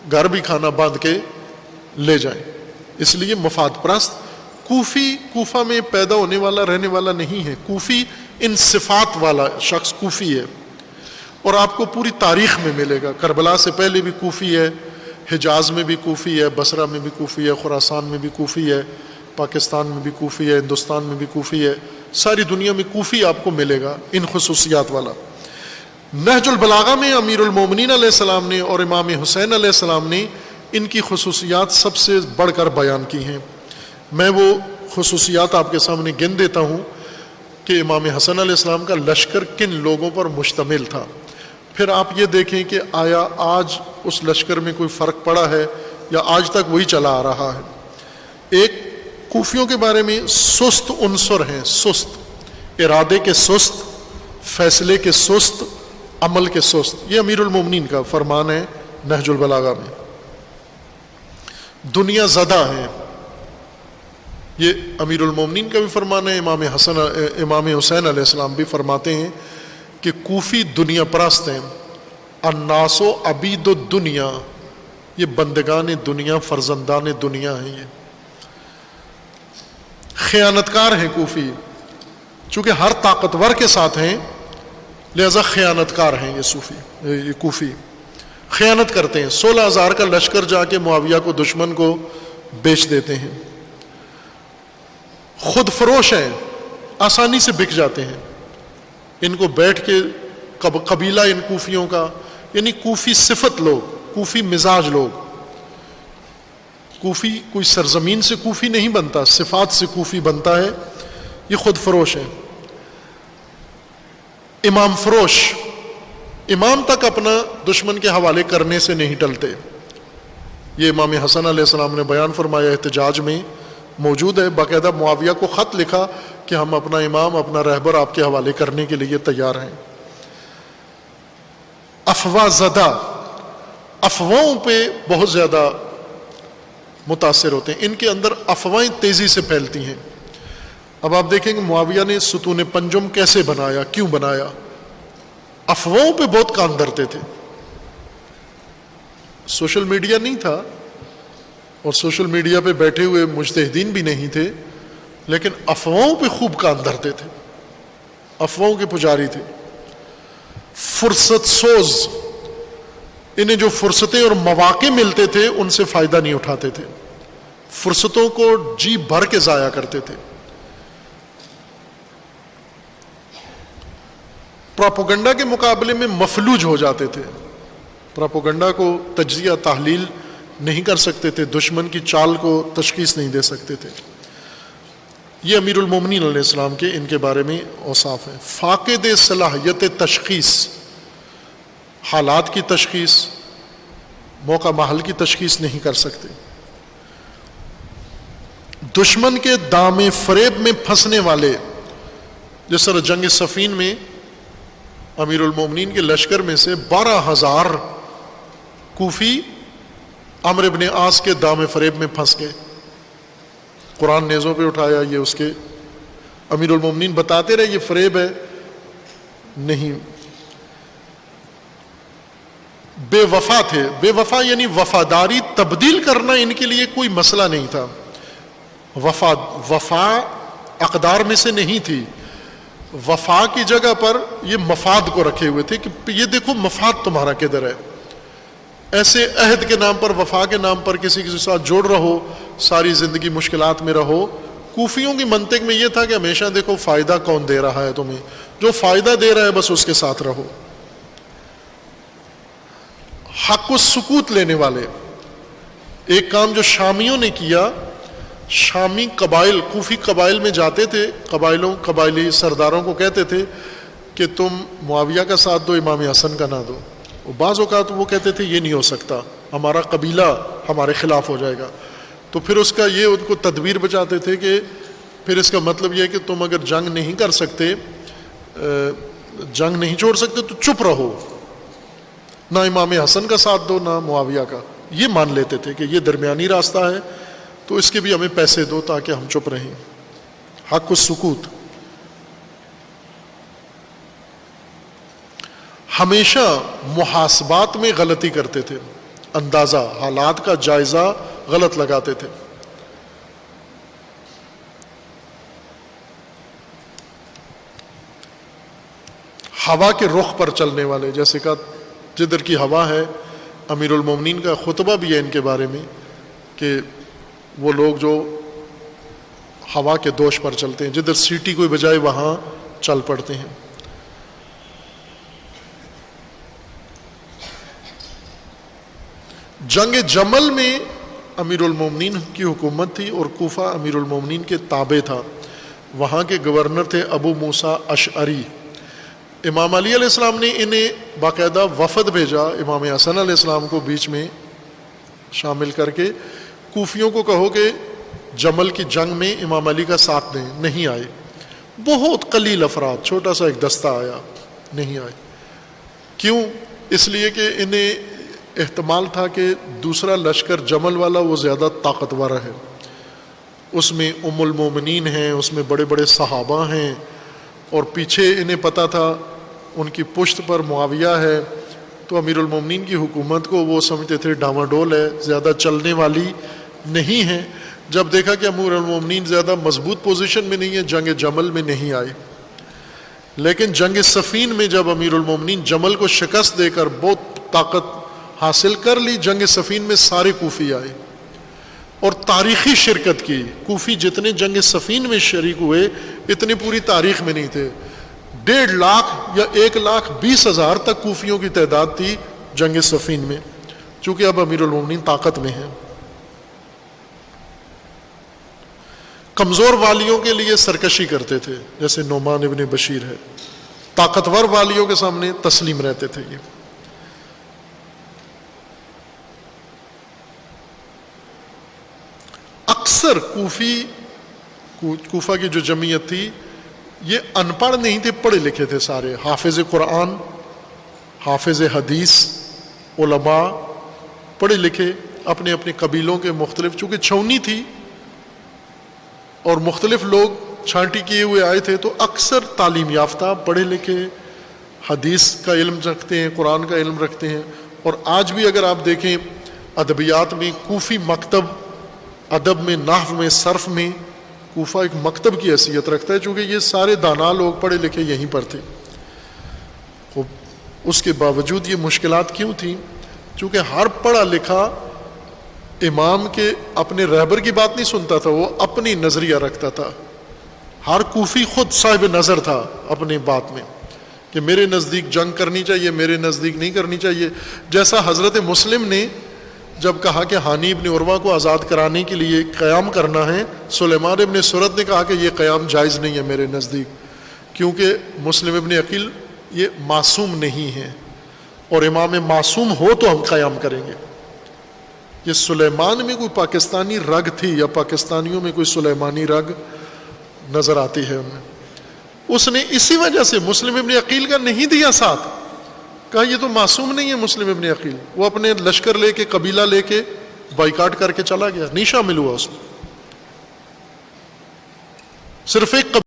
گھر بھی کھانا باندھ کے لے جائیں. اس لیے مفاد پرست کوفی کوفہ میں پیدا ہونے والا رہنے والا نہیں ہے. کوفی ان صفات والا شخص کوفی ہے, اور آپ کو پوری تاریخ میں ملے گا. کربلا سے پہلے بھی کوفی ہے, حجاز میں بھی کوفی ہے, بصرہ میں بھی کوفی ہے, خراسان میں بھی کوفی ہے, پاکستان میں بھی کوفی ہے, ہندوستان میں بھی کوفی ہے, ساری دنیا میں کوفی آپ کو ملے گا ان خصوصیات والا. نہج البلاغہ میں امیر المومنین علیہ السلام نے اور امام حسین علیہ السلام نے ان کی خصوصیات سب سے بڑھ کر بیان کی ہیں. میں وہ خصوصیات آپ کے سامنے گن دیتا ہوں کہ امام حسن علیہ السلام کا لشکر کن لوگوں پر مشتمل تھا. پھر آپ یہ دیکھیں کہ آیا آج اس لشکر میں کوئی فرق پڑا ہے یا آج تک وہی چلا آ رہا ہے. ایک کوفیوں کے بارے میں سست عنصر ہیں, سست, ارادے کے سست, فیصلے کے سست, عمل کے سست. یہ امیر المومنین کا فرمان ہے نہج البلاغہ میں. دنیا زدہ ہیں, یہ امیر المومنین کا بھی فرمان ہے. امام حسین علیہ السلام بھی فرماتے ہیں کہ کوفی دنیا پرست ہیں. الناس عبید الدنیا, یہ بندگان دنیا, فرزندان دنیا ہیں. یہ خیانتکار ہیں کوفی, چونکہ ہر طاقتور کے ساتھ ہیں لہذا خیانتکار ہیں یہ کوفی. خیانت کرتے ہیں. 16,000 کا لشکر جا کے معاویہ کو, دشمن کو بیچ دیتے ہیں. خود فروش ہیں, آسانی سے بک جاتے ہیں. ان کو بیٹھ کے قبیلہ ان کوفیوں کا, یعنی کوفی صفت لوگ, کوفی مزاج لوگ. کوفی کوئی سرزمین سے کوفی نہیں بنتا, صفات سے کوفی بنتا ہے. یہ خود فروش ہیں. امام فروش, امام تک اپنا دشمن کے حوالے کرنے سے نہیں ٹلتے. یہ امام حسن علیہ السلام نے بیان فرمایا, احتجاج میں موجود ہے. باقاعدہ معاویہ کو خط لکھا کہ ہم اپنا امام, اپنا رہبر آپ کے حوالے کرنے کے لیے تیار ہیں. افواہ زدہ, افواہوں پہ بہت زیادہ متاثر ہوتے ہیں. ان کے اندر افواہیں تیزی سے پھیلتی ہیں. اب آپ دیکھیں کہ معاویہ نے ستون پنجم کیسے بنایا, کیوں بنایا. افواہوں پہ بہت کان دھرتے تھے. سوشل میڈیا نہیں تھا اور سوشل میڈیا پہ بیٹھے ہوئے مجتہدین بھی نہیں تھے, لیکن افواہوں پہ خوب کان دھرتے تھے, افواہوں کے پجاری تھے. فرصت سوز, انہیں جو فرصتیں اور مواقع ملتے تھے ان سے فائدہ نہیں اٹھاتے تھے, فرصتوں کو جی بھر کے ضائع کرتے تھے. پراپوگنڈا کے مقابلے میں مفلوج ہو جاتے تھے. پراپوگنڈا کو تجزیہ تحلیل نہیں کر سکتے تھے, دشمن کی چال کو تشخیص نہیں دے سکتے تھے. یہ امیر المومنین علیہ السلام کے ان کے بارے میں اوصاف ہیں. فاقد صلاحیت تشخیص, حالات کی تشخیص, موقع محل کی تشخیص نہیں کر سکتے. دشمن کے دام فریب میں پھنسنے والے, جس طرح جنگ صفین میں امیر المومنین کے لشکر میں سے 12,000 کوفی عمرو بن عاص کے دام فریب میں پھنس گئے. قرآن نیزوں پہ اٹھایا, یہ اس کے امیر المومنین بتاتے رہے یہ فریب ہے. نہیں, بے وفا تھے. بے وفا یعنی وفاداری تبدیل کرنا ان کے لیے کوئی مسئلہ نہیں تھا. وفا اقدار میں سے نہیں تھی. وفا کی جگہ پر یہ مفاد کو رکھے ہوئے تھے کہ یہ دیکھو مفاد تمہارا کدھر ہے. ایسے عہد کے نام پر, وفا کے نام پر کسی کے ساتھ جوڑ رہو, ساری زندگی مشکلات میں رہو. کوفیوں کی منطق میں یہ تھا کہ ہمیشہ دیکھو فائدہ کون دے رہا ہے تمہیں, جو فائدہ دے رہا ہے بس اس کے ساتھ رہو. حق و سکوت لینے والے. ایک کام جو شامیوں نے کیا, شامی قبائل, کوفی قبائل میں جاتے تھے, قبائلی سرداروں کو کہتے تھے کہ تم معاویہ کا ساتھ دو, امام حسن کا نہ دو. بعض اوقات وہ کہتے تھے یہ نہیں ہو سکتا, ہمارا قبیلہ ہمارے خلاف ہو جائے گا. تو پھر اس کا یہ ان کو تدبیر بچاتے تھے کہ پھر اس کا مطلب یہ ہے کہ تم اگر جنگ نہیں کر سکتے, جنگ نہیں چھوڑ سکتے تو چپ رہو, نہ امام حسن کا ساتھ دو نہ معاویہ کا. یہ مان لیتے تھے کہ یہ درمیانی راستہ ہے تو اس کے بھی ہمیں پیسے دو تاکہ ہم چپ رہیں. حق و سکوت. ہمیشہ محاسبات میں غلطی کرتے تھے. اندازہ، حالات کا جائزہ غلط لگاتے تھے۔ ہوا کے رخ پر چلنے والے، جیسے کہ جدھر کی ہوا ہے، امیر المومنین کا خطبہ بھی ہے ان کے بارے میں کہ وہ لوگ جو ہوا کے دوش پر چلتے ہیں، جدھر سیٹی کوئی بجائے وہاں چل پڑتے ہیں۔ جنگ جمل میں امیر المومنین کی حکومت تھی اور کوفہ امیر المومنین کے تابع تھا۔ وہاں کے گورنر تھے ابو موسیٰ اشعری۔ امام علی علیہ السلام نے انہیں باقاعدہ وفد بھیجا، امام حسن علیہ السلام کو بیچ میں شامل کر کے، کوفیوں کو کہو کہ جمل کی جنگ میں امام علی کا ساتھ دیں۔ نہیں آئے، بہت قلیل افراد، چھوٹا سا ایک دستہ آیا، نہیں آئے۔ کیوں؟ اس لیے کہ انہیں احتمال تھا کہ دوسرا لشکر جمل والا وہ زیادہ طاقتور ہے، اس میں ام المومنین ہیں، اس میں بڑے بڑے صحابہ ہیں، اور پیچھے انہیں پتہ تھا ان کی پشت پر معاویہ ہے، تو امیر المومنین کی حکومت کو وہ سمجھتے تھے ڈاواڈول ہے، زیادہ چلنے والی نہیں ہے۔ جب دیکھا کہ امیر المومنین زیادہ مضبوط پوزیشن میں نہیں ہے، جنگ جمل میں نہیں آئے۔ لیکن جنگ صفین میں جب امیر المومنین جمل کو شکست دے کر بہت طاقت حاصل کر لی، جنگ صفین میں سارے کوفی آئے اور تاریخی شرکت کی۔ کوفی جتنے جنگ صفین میں شریک ہوئے اتنے پوری تاریخ میں نہیں تھے۔ 1.5 لاکھ یا 1,20,000 تک کوفیوں کی تعداد تھی جنگ صفین میں، چونکہ اب امیر المومنین طاقت میں ہیں۔ کمزور والیوں کے لیے سرکشی کرتے تھے، جیسے نعمان ابن بشیر ہے، طاقتور والیوں کے سامنے تسلیم رہتے تھے۔ یہ اکثر کوفہ کی جو جمعیت تھی یہ ان پڑھ نہیں تھے، پڑھے لکھے تھے سارے، حافظ قرآن، حافظ حدیث، علماء، پڑھے لکھے، اپنے اپنے قبیلوں کے مختلف، چونکہ چھونی تھی اور مختلف لوگ چھانٹی کیے ہوئے آئے تھے، تو اکثر تعلیم یافتہ، پڑھے لکھے، حدیث کا علم رکھتے ہیں، قرآن کا علم رکھتے ہیں۔ اور آج بھی اگر آپ دیکھیں ادبیات میں کوفی مکتب، ادب میں، نحو میں، صرف میں، کوفہ ایک مکتب کی حیثیت رکھتا ہے، چونکہ یہ سارے دانا لوگ پڑھے لکھے یہیں پر تھے۔ اس کے باوجود یہ مشکلات کیوں تھیں؟ چونکہ ہر پڑھا لکھا امام کے اپنے رہبر کی بات نہیں سنتا تھا، وہ اپنی نظریہ رکھتا تھا۔ ہر کوفی خود صاحب نظر تھا اپنی بات میں، کہ میرے نزدیک جنگ کرنی چاہیے، میرے نزدیک نہیں کرنی چاہیے۔ جیسا حضرت مسلم نے جب کہا کہ ہانی ابن عروہ کو آزاد کرانے کے لیے قیام کرنا ہے، سلیمان ابن سرد نے کہا کہ یہ قیام جائز نہیں ہے میرے نزدیک، کیونکہ مسلم ابن عقیل یہ معصوم نہیں ہے، اور امام معصوم ہو تو ہم قیام کریں گے۔ یہ سلیمان میں کوئی پاکستانی رگ تھی، یا پاکستانیوں میں کوئی سلیمانی رگ نظر آتی ہے ہمیں؟ اس نے اسی وجہ سے مسلم ابن عقیل کا نہیں دیا ساتھ، کہا یہ تو معصوم نہیں ہے مسلم ابن عقیل، وہ اپنے لشکر لے کے، قبیلہ لے کے بائیکاٹ کر کے چلا گیا، نہیں شامل ہوا اس میں۔ صرف ایک